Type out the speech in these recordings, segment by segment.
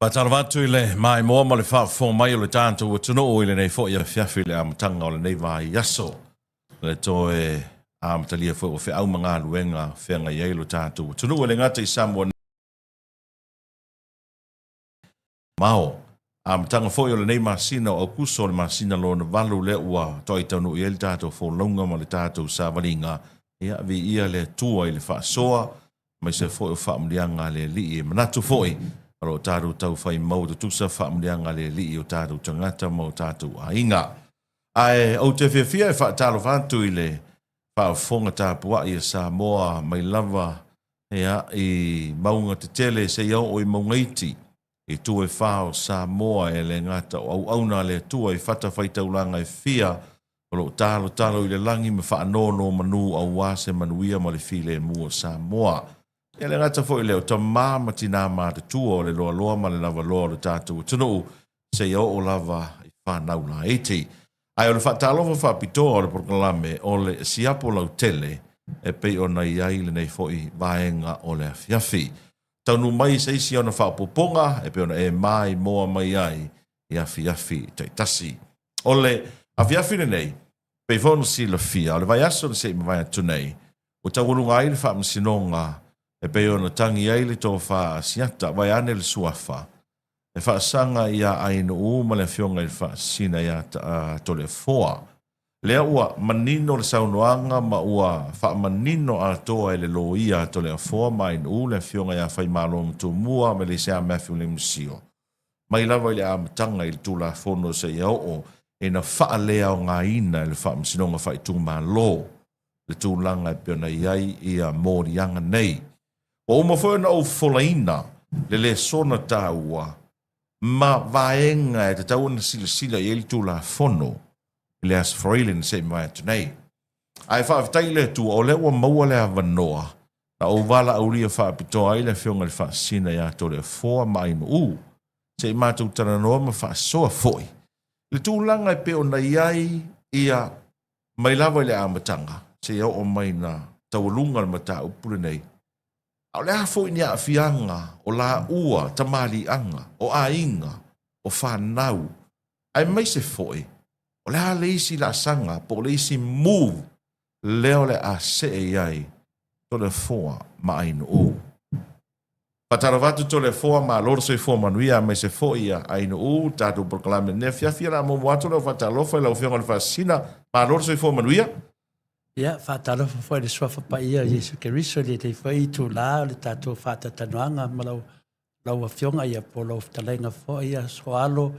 Patalvatu ile mai mo le fa fo mai le tanto o tino ile nei fo ia fiafi le amtanga o le nei vai yaso le to amtalia fo fe au manga luenga fe nga ye lo tanto o tino le ngata I Samoa mao amtanga fo ile nei masina o Aukuso le masina lo na valu le ua toi tonu ile tanto fo longa mo le tanto sa valinga ia vi ia le tua ile fa soa mai se fo fa mlianga le li manatu foi ro taru tau fai mau tu sa fa mlianga le li o taru tangata mo tatu ainga ai o te fia fa talo fantu ile fa fonga ta pua I Samoa mai lava ia I maunga te tele se ia o I maungaiti I tu e fa o Samoa e le ngata au auna le tu e fata fai taulanga e fia o talo ile langi me fa nono manu au wase manuia mo le file mu o Samoa e le ngata fo ile o ta mama tina ma te tuo le loa ma le lava loa le tatu tunu se ia o lava I fa naula eti ai o le fa talo fa pito o le proklame o le Siapo Lautele e pe o na ia ile nei fo I VAEGA o le afiafi tanu mai se isi ona fa poponga e pe ona e mai moa mai ai I afiafi taitasi o le afiafi nei pe fono si la fia o le vai aso le se vai atunei o tawulunga ai le fa msinonga e pe ona tangi ai le to fa siata vai ane le suafa e fa sanga ia aino uma le fionga I fa sina ia to le foa lea ua manino le saunoanga ma ua fa manino a toa le loia to le foa mai no le fionga ia fai malo to mua me le sea mafu le musio mai lava ile amtanga il tula fono se ia o e na fa lea o nga ina le fa msinonga fa tu malo le tulanga e pe na iai ia morianga nei o uma foi na o folaina le sona taua ma VAEGA e te tau na sila I tu la fono le as froilen se mai tunei ai fa taile tu o le o maua le avanoa na o vala auria fa pito ai le fionga le fa sina ia to le foa mai no se ma tu tana no ma fa so foi le tu langa e pe ona iai ia mai lava le amatanga se ia o mai na tawalunga le mata upule nei au le hafo ni a fianga o la ua tamali anga o ainga o whanau ai mai se foi o le ha leisi la sanga po leisi move leo le a se e ai to le foa ma aino o pataravatu to le foa ma lor se foa manuia mai se foi ia aino o tatu proclame ne fia la mo watu le fatalofa la ofionga le fasina ma lor se foa manuia ia fatalo foi le sua pa ia Jesu Cristo le te foi tu la le tatu fata tanuanga malau lau afionga ia polo talenga foi ia soalo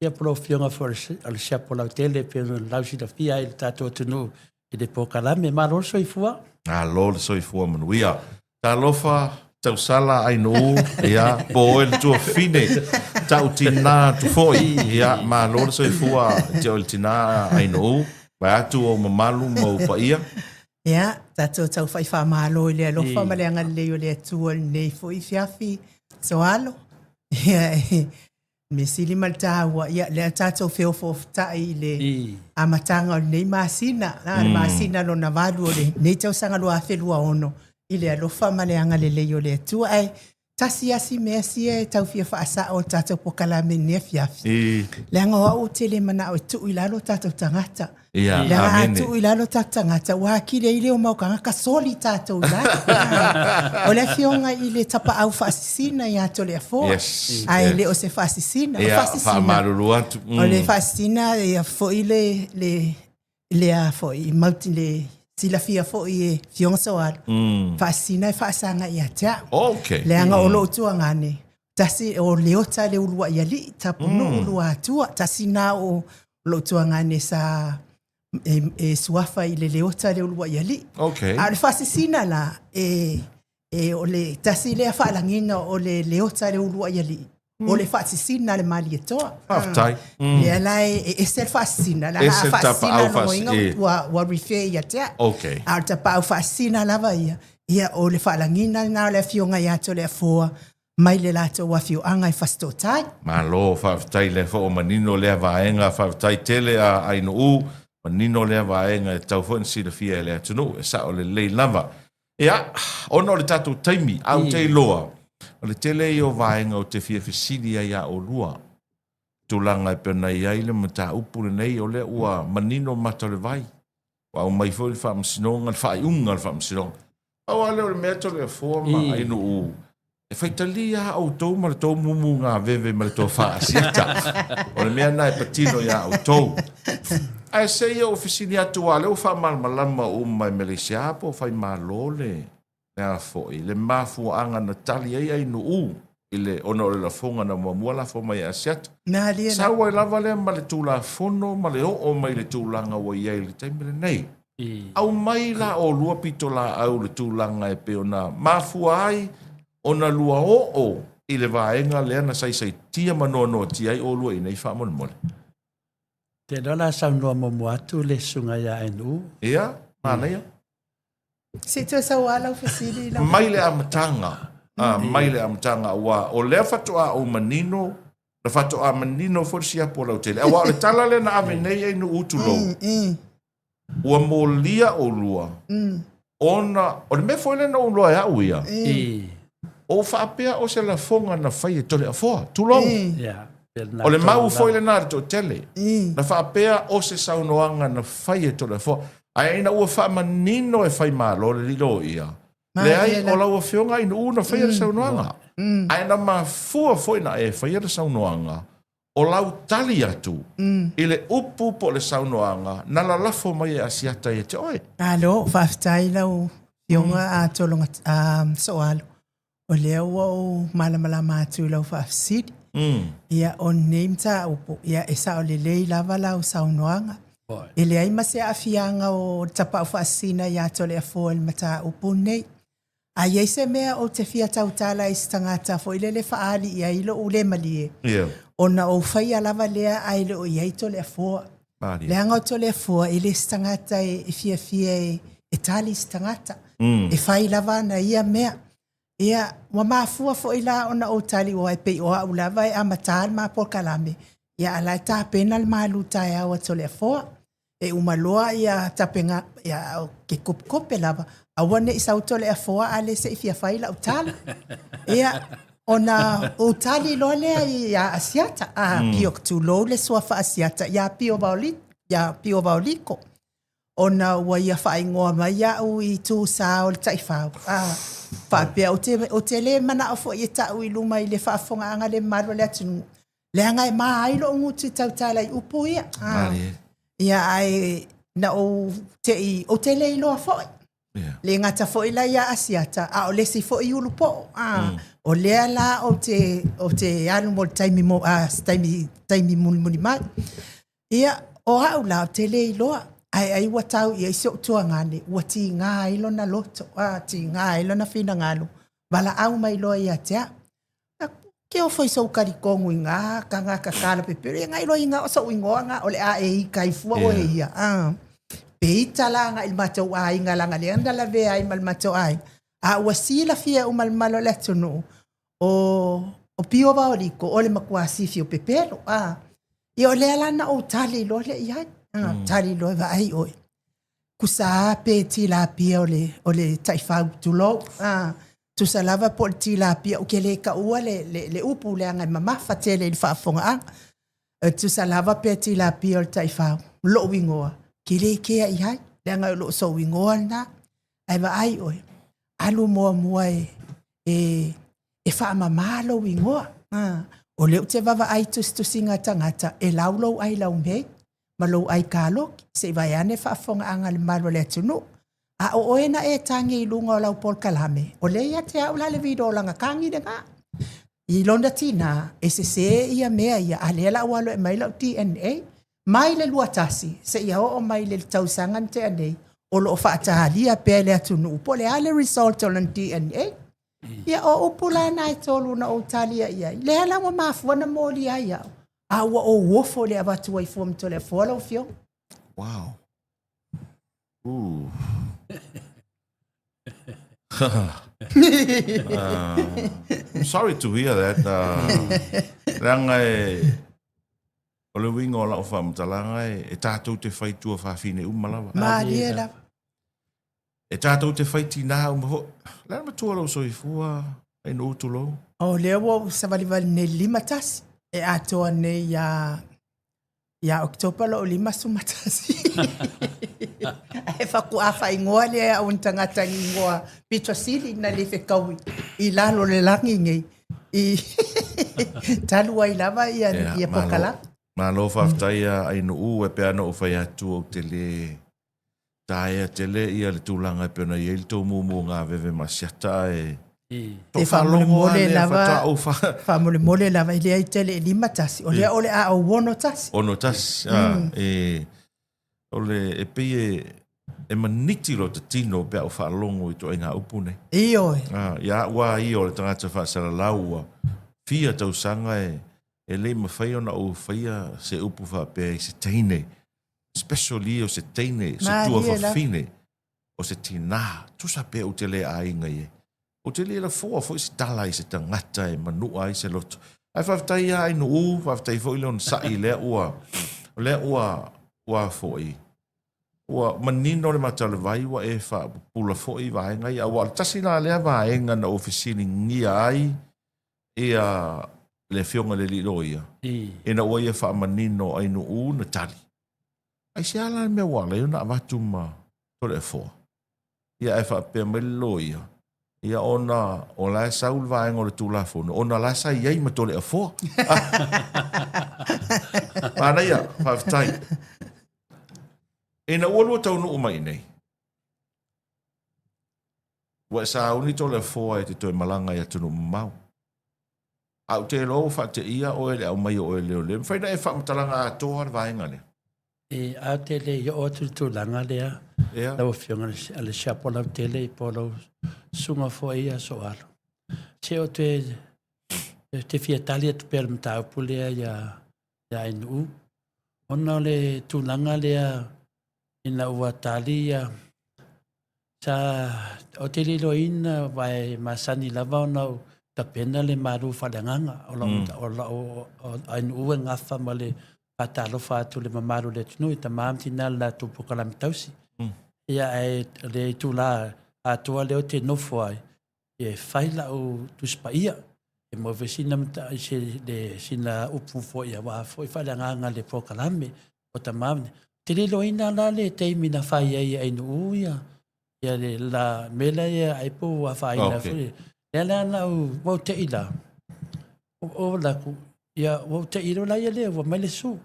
ia polo fionga for al Siapo Lautele pe lausi da fia il tatu tunu e de pokalame malo soifua lol soifua manuia talofa tau sala ai no ia po el tu fine tau tina tu foi ia ma lol soifua tau tina ai no vai atu o mamalu mo pa ia ia tato tau fai fa malo le lo fa male anga le yo le tu nei foi fiafi soalo ia me sili malta wa ia le tato feo fo tai le amatanga nei masina na masina lo na valu le nei tau sanga lo afelua ono ile lo fa male anga le yo le tu ai tasi asi mesi e tau fia fa asa o tato pokala me ne fiafi le anga o tele mana o tu ilalo tato tangata la tu ilalo tangata wa kile ile o mau kanga kasoli tato la o le fionga ile tapa au fasina ya to le fo ai le o se fasina fa marulu atu o le fasina ya fo ile le a fo I multi le si la fia fo I fionga soal fasina fasanga ya ta okay le anga o lo tu ngane tasi o leota le ulua ya li tapu no ulua tua tasi na o lo tu ngane sa suafa ile leota le ulua ya li okay al fasina la o le tasi le fa langina o le leota le ulua ya li o le fasina le mali toa aftai le lai se fasina la fasina no inga wa refer ya ta okay al tapa fasina la vai ia o le fa langina na le fionga ya to le foa mai le lato wa fiu anga I fasto tai malo fa tai le fo manino le VAEGA fa tai tele a ai no manino le VAEGA tau fo si le fia le tunu sa o le lava ia ono le tatu taimi au te loa O le tele I o vaenga o te fia fisili ai a o lua. Tūlanga I pena I aile ma tā upure nei o le ua manino mata le vai. Wa o mai foi le whaamsinonga, le whaaiunga le whaamsinonga. Au ale o le mea to le fua ma ainu u. E whaitalia au tau ma le tau mumu ngā veve ma le tau whaasiata. O le mea nai patino ia au tau. Ai se ia o fisili atu a leo whaamalmalama o mai me le siapo, whai malole. Nea foi, le mafua anga na tali ai ainu u. Ile ona o le lafonga na mua la fo mai asiata. Sa wai lava lea ma le tūla fono, ma le o mai le tūlanga wa iai le taimile nei. Au mai la o lua pito la au le tūlanga e pe ona mafua ai, ona lua o I le vaenga lea na sai tia manono tia ai o lua I nei wha mole mole. Te nola sa noa momu atu le sunga ia enu. Ia, mana ia. Se tu sa wala o fasili la. Mai le amatanga. Mai le amatanga wa o lea fatoa o manino, na fatoa manino for Siapo Lautele. Awa o le tala le na ave nei ai no utulo. Ua molia o lua. Ona, o le me foi le na o lua ea uia. O whaapea o se la fonga na whai e tole a foa. Tulong. O le mau foi le na to tele. Na whaapea o se saunoanga na whai e tole a foa. Ai ina ua wha manino e whai malo le lilo ia. Le ai o lau a whionga ina una whai e saunoanga. Ai na ma fua foi na e whai e saunoanga. O lau tali atu. I le upu po le saunoanga. Na la lafo mai e asiata e te oe. Alo, whaftai lau whionga a tolonga soalo. O lea ua o malamalama atu lau whafsid. Ia o neimta upo. Ia e sa o le lei lava lau saunoanga. E le ai mase a fianga o tapa o whaasina ia tole a fo il mata upo nei. A iei se mea o te fia tautala I stangata fo ile le faali ia ilo o le malie. O na o whai alava lea a ile o iei tole a fo. Le anga o tole a fo ile stangata e fia e tali stangata. E whai lava na ia mea. Ia, wa mafua fo ila ona o tali o ai pei o a ulava e amatal ma por kalame. Ia ala ta pena le malu tai au tole a fo. E umaloa ia tapenga ia ke kope lava. Awane isa utole a foa ale se ifia faila utala. Ia ona utali lole ia asiata. Piok tu lo le suafa asiata. Ia pio bauliko. Ona wa ia whaingoa mai ia ui tu sao le taifau. Whapea o te le mana o fo i ta ui luma I le whaafonga anga le marwa le atunu. Le anga e maa ailo o ngutu tautala I upo ia. Ia ai na o te le ilo a foi. Le ngata foi la ia asiata a o le si foi ulu po o le ala o te anu mo taimi mo taimi muni mai ia o au la te le ilo ai watau ia so tua ngane wati nga ilo na loto ti nga ilo na fina ngalo bala au mai lo ia te ke o foi so karikongu nga kanga kakala pepe nga ilo nga o so ingoanga o le a e kai fu o ia Peita langa il mato ai ngalanga le anda la ve ai mal mato ai a wasila fia o mal malo le tonu o pio baoliko o le makuasi fio pepelo i o le alana o tali lo le ia tali lo va ai oi kusa pe ti la pia o le taifa tulo tu salava por ti la pia o ke le ka ua le upu le anga mama fatele il fa fonga tu salava pe ti la pia o taifa lo wingoa Kile kea I hai, leanga lo so wingoa na, ai wa ai oi. Alu mua e wha mamalo wingoa. O leo te wawa ai tusinga tangata, e laulo ai lau mei, ma lo ai kālo, se vai ane whaafonga anga le malo le tunu. A o oena e tangi I lunga o lau pol kalame, o le ia te au la le vido langa kangi de nga. I londa tina, e se ia mea ia, a le la walo e mai lau DNA, Mai le luatasi, se ia o mai le tausangan te anei, o lo whaatahalia pele atunu upo le ale result o lan DNA. Ia o upula na e tolu na o talia ia. Le ala wa mafua na moli ai au. A wa o wofo le abatu ai fom to le follow fio. Wow. Ooh. I'm sorry to hear that. O le winga o la o whamutalanga e tātou te whaitua whawhine umalawa. Maria la. E tātou te whaitina umafo. Lera matua lau soi fua, e no utulo. O lea wo savalivali ne 5 tasi. E atoa ne ia Oktober lo 5 sumatasi. E faku afa ingoa lea un tangata ingoa Pito Sili na le fekaui. I lalo le langi ngei. I talua I lava ia pokala. Malo whaftaia ai no u e pea no whai atu o te le taia te le ia le tūlanga e pena i ele tō mumu ngā vewe masiata e te whamole lava whamole lava I lea I tele 5 tasi. O lea ole a o wono tasi. Ono tasi. Ole e pei e maniti lo te tino pea o whaalongo I to e ngā upune. Iyo. Ia ua I o le tangata whaasara laua. Fia tau sanga e le mawhai ona o whaia se upu whapea I se teine. Especially o se teine, se tua whawhine. O se tina, tusa pea o te le a inga ie. O te le la fua fo I se tala I se tangata e manua I se loto. Ai whaftai ai no u, whaftai fo I leon sai lea ua fo I. Ua manino le matale vai ua e wha pula fo I vaenga I. Awa tasi nā lea vaenga na ofisini ngia ai ia le fionga le lilo ia. E na ua ia wha manino ai no u na tali. Ai se ala mea wala ia na avatu ma tole e fo. Ia e wha pia melo ia. Ia ona o la saul vaenga o le tūlafono. Ona la sa iei ma tole e fo. Mana ia, whaftai. E na ualua tau nuu mai nei. Wa sa uni tole e fo e te toi malanga ia tunu mau. Au te lo fa te ia o ele au mai o ele o le. Mwhaina e wha matalanga a toa vaenga le. E a te le i o tu langa lea. Lau fionga ale Siapo Lautele I polo sunga fo ia so alo. Se o te fiatali atu pēr mta upulea ia inu. Ona le tu langa lea ina ua tali ia. Sa o te lilo ina vai masani lava ona ta pena le maru whalenganga. O inu ue ngafa ma le patalo fatu le mamaru le tunu I ta maamtina la tupukalami tausi. Ia e le tula atua leo te nofo ai. E whaila o tuspa ia. E mo vesina mta se le sina upu fo ia wa fo I whalenganga le pokalame o ta maamni. Te lilo ina la le teimi na whai ai ai nu ia. Ia le la mela ia aipo wa whai na furi. Lea na u wau te ila. O la ku. Ia wau te ilo la ia lea wa mele su.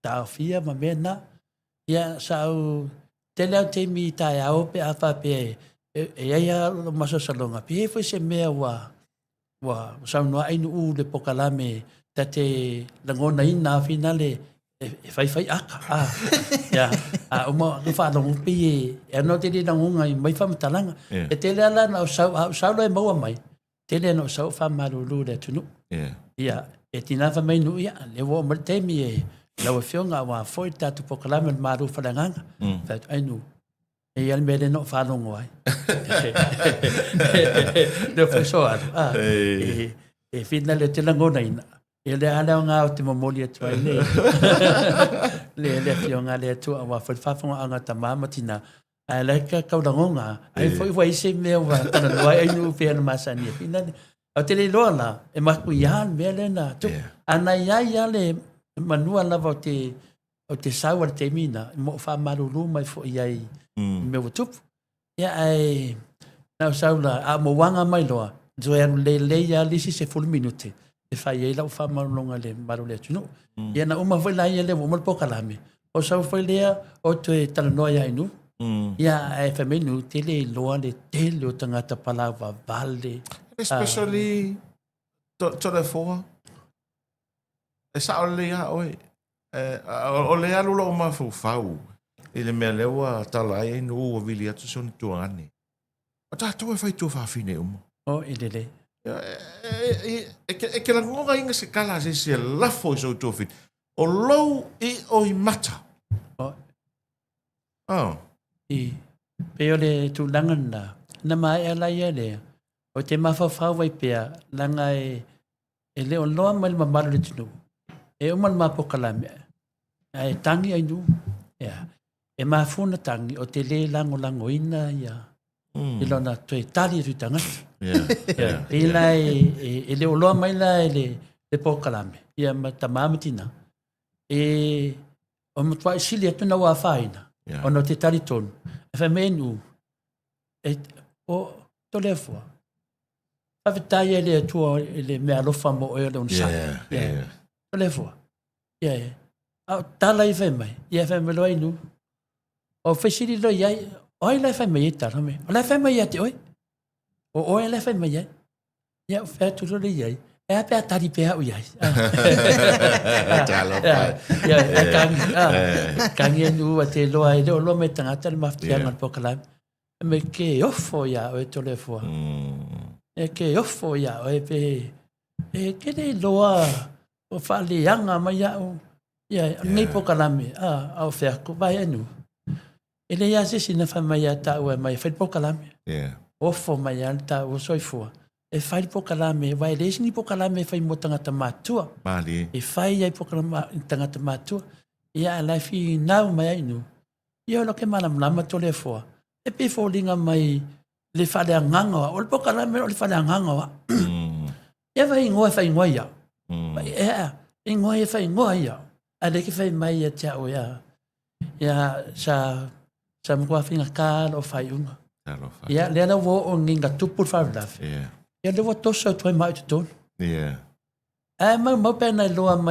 Ta fia ma mena. Ia sa u te leo teimi tai au pe a whape e ia maso salonga. Pe e fwoi se mea wa saunua ainu u le pokalame ta te langona ina finale e whai aka. Ia, uma whalongu pi e no te li nangunga I mai whamatalanga. E te lea la na sau lo e maua mai. Te lea na sau whamarulu le tunu. Ia, e tina whamai nu ia, le wo mal teimi e lau e whionga wa foi tatu pokalame maru whalanganga. Whatu ainu. E ial mele no whalongo ai. Leo whaisoa. E whina le te langona ina. E le ala o ngā o te mamoli atu ai le. Le whionga le atu a wa whaifafonga anga ta māmatina. Ai lai ka kaurangonga. Ai foi waise mea wa tana loa ainu whiana masani. E whina le. Au te le loa la. E maku ian mea le na. Ana ia le manua lava o te saua le te mina. Mo whamaruru mai fo iai. Me watupu. Ia ai. Nau saula. A mo wanga mai loa. Zoe anu le ia lisi se 4 minute. E whai e lau whamarunga le maru le tunu. Ia na uma whai lai e le umal pokalame. O sau whai lea o te talanoa ia inu. Ia e whamenu te le loa le tele o tangata palawa vale. Especially tole foa. E sa o lea oi. O lea lula o mafu fau. I le mea lewa tala ai inu ua vili atu soni tuangani. O tātou e whai tua whawhine umo. O i lele. E ke la ngonga inga se kala se lafo I so tofin. O lou I o I mata. I peo le tu langan na. Na mai ala ia le. O te mawhawhau wai pea. Langa e le o loa mai mamaru le tunu. E uman mapokalame. E tangi ai nu. E mawhuna tangi o te le lango ina ia. I lona toi tali tu tangata. Yeah. Ila e le oloa mai la le pokalame. Ia ma tamamatina. O matua sili atu na wa faina. Ono te tali tonu. E wha menu. O tolefua. Pavitai ele atua ele me alofa mo oe le unsa. Tolefua. Ia. Tala i wha mai. Ia wha me loa inu. O whaisiri lo iai. Oi lai wha mai e tala me. O lai wha mai ate oi. O oe lai wha mai iai. Ia wha turo le iai. E a pea tari pea ui ai. Kangi anu a te loa e leo loa me tangata le maftianga le pokalame. Me ke ofo ia o e tole fua. E ke ofo ia o e pe. E ke le loa o whale anga mai au. Ia, nei pokalame. Au whea ko vai anu. E le ia sisi na whamai a tau e mai whai pokalame. Ofo mai a tau o soifua. E whai pokalame, vai leisi ni pokalame e whai mo tangata mātua. Mali. E whai ai pokalame tangata mātua. Ia a lai whi nau mai ainu. Ia o loke malamlama tole fua. E pe fōlinga mai le whale angangawa. O le pokalame o le whale angangawa. Ia whai ngoa ia. E ngoa e whai ngoa ia. A le ki whai mai ia tia o ia. Ia sa mkua whinga kālo whai unga. Ia lea na wo o nginga tupur whawelawe. Ia lewa tosa tuai mai te tonu. E mau pēnei loa mai